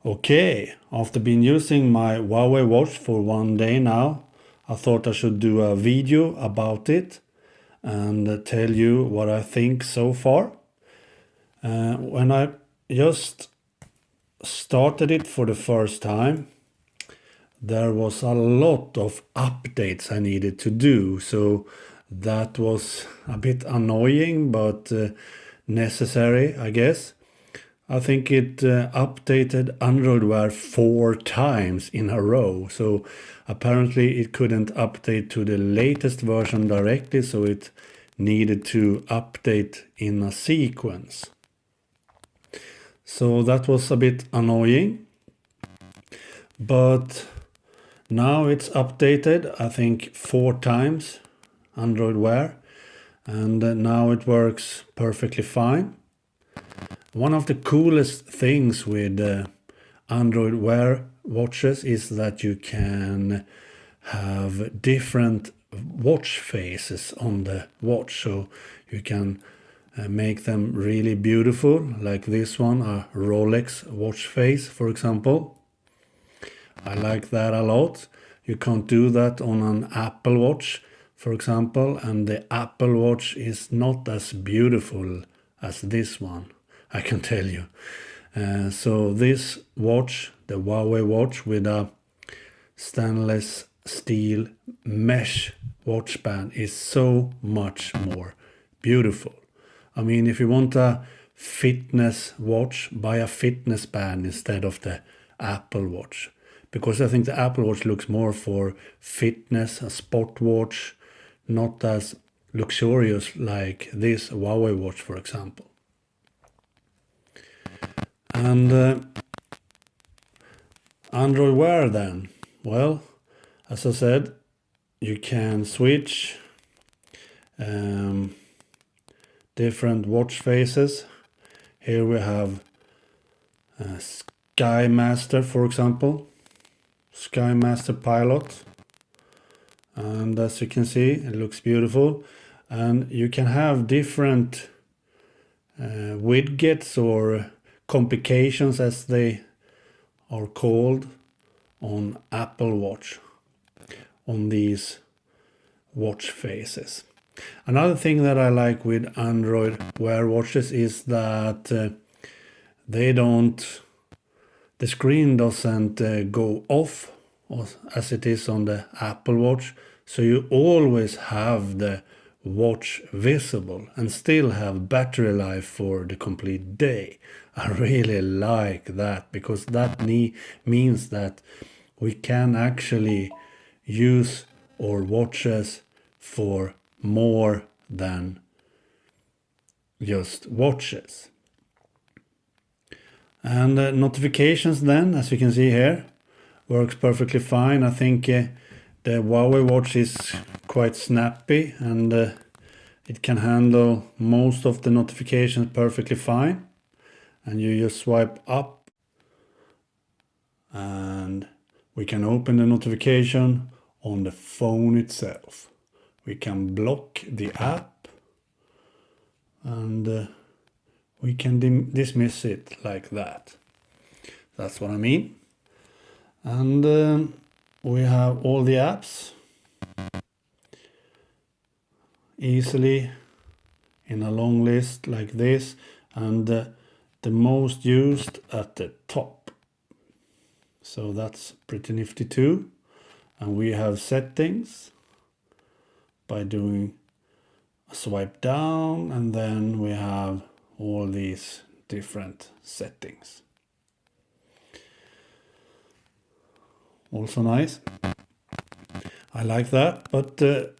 Okay, after been using my Huawei Watch for 1 day now, I thought I should do a video about it and tell you what I think so far. When I just started it for the first time, there was a lot of updates I needed to do, so that was a bit annoying but necessary, I guess. I think it updated Android Wear 4 times in a row, so apparently it couldn't update to the latest version directly, so it needed to update in a sequence. So that was a bit annoying, but now it's updated, I think 4 times, Android Wear, and now it works perfectly fine. One of the coolest things with Android Wear watches is that you can have different watch faces on the watch, so you can make them really beautiful, like this one, a Rolex watch face, for example. I like that a lot. You can't do that on an Apple Watch, for example, and the Apple Watch is not as beautiful as this one, I can tell you. So this watch, the Huawei Watch with a stainless steel mesh watch band, is so much more beautiful. I mean, if you want a fitness watch, buy a fitness band instead of the Apple Watch. Because I think the Apple Watch looks more for fitness, a sport watch, not as luxurious like this Huawei Watch, for example. And Android Wear then, well, as I said, you can switch different watch faces. Here we have Sky Master, for example, Sky Master Pilot, and as you can see, it looks beautiful. And you can have different widgets or complications, as they are called, on Apple Watch, on these watch faces. Another thing that I like with Android Wear watches is that the screen doesn't go off as it is on the Apple Watch, so you always have the watch visible and still have battery life for the complete day. I really like that, because that means that we can actually use our watches for more than just watches. And notifications then, as you can see here, works perfectly fine. I think the Huawei Watch is quite snappy, and it can handle most of the notifications perfectly fine. And you just swipe up and we can open the notification on the phone itself. We can block the app, and we can dismiss it like that. That's what I mean. And we have all the apps easily in a long list like this, and the most used at the top. So that's pretty nifty too. And we have settings by doing a swipe down, and then we have all these different settings. Also nice. I like that, but the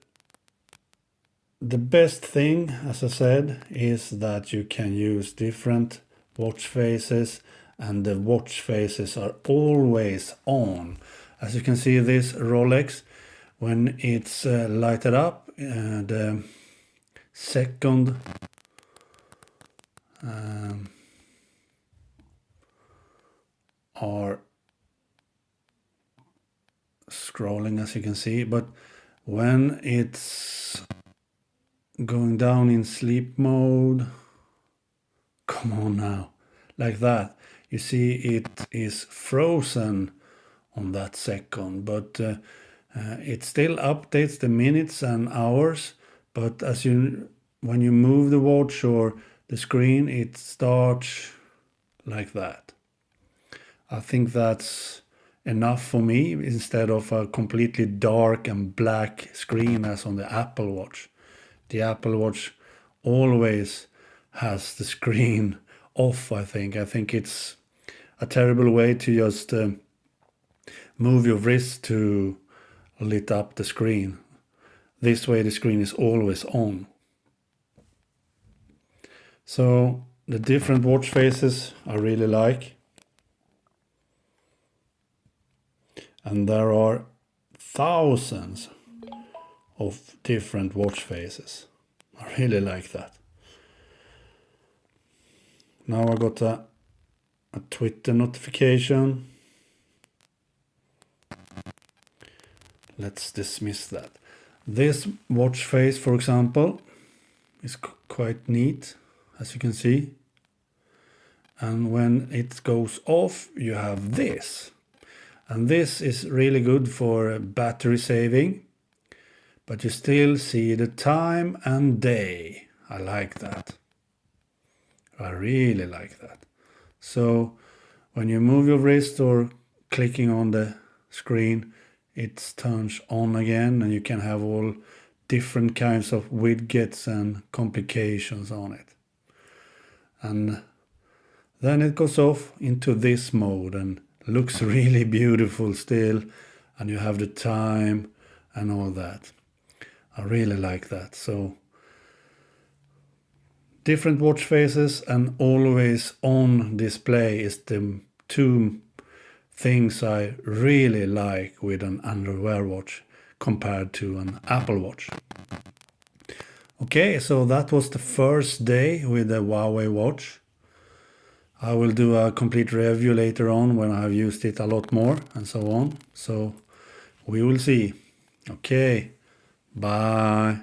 best thing, as I said, is that you can use different watch faces, and the watch faces are always on. As you can see, this Rolex, when it's lighted up, the second are scrolling, as you can see, but when it's going down in sleep mode, come on now, like that, you see it is frozen on that second, but it still updates the minutes and hours, but when you move the watch or the screen, it starts like that. I think that's enough for me, instead of a completely dark and black screen as on the Apple Watch. The Apple Watch always has the screen off, I think. I think it's a terrible way to just move your wrist to lit up the screen. This way the screen is always on. So the different watch faces I really like. And there are thousands of different watch faces. I really like that. Now I got a Twitter notification. Let's dismiss that. This watch face, for example, is quite neat, as you can see. And when it goes off, you have this. And this is really good for battery saving, but you still see the time and day. I like that. I really like that. So when you move your wrist or clicking on the screen, it turns on again, and you can have all different kinds of widgets and complications on it. And then it goes off into this mode and looks really beautiful still, and you have the time and all that. I really like that. So different watch faces and always on display is the two things I really like with an Android Wear watch compared to an Apple Watch. Okay, so that was the first day with the Huawei Watch. I will do a complete review later on when I have used it a lot more and so on. So we will see. Okay, bye.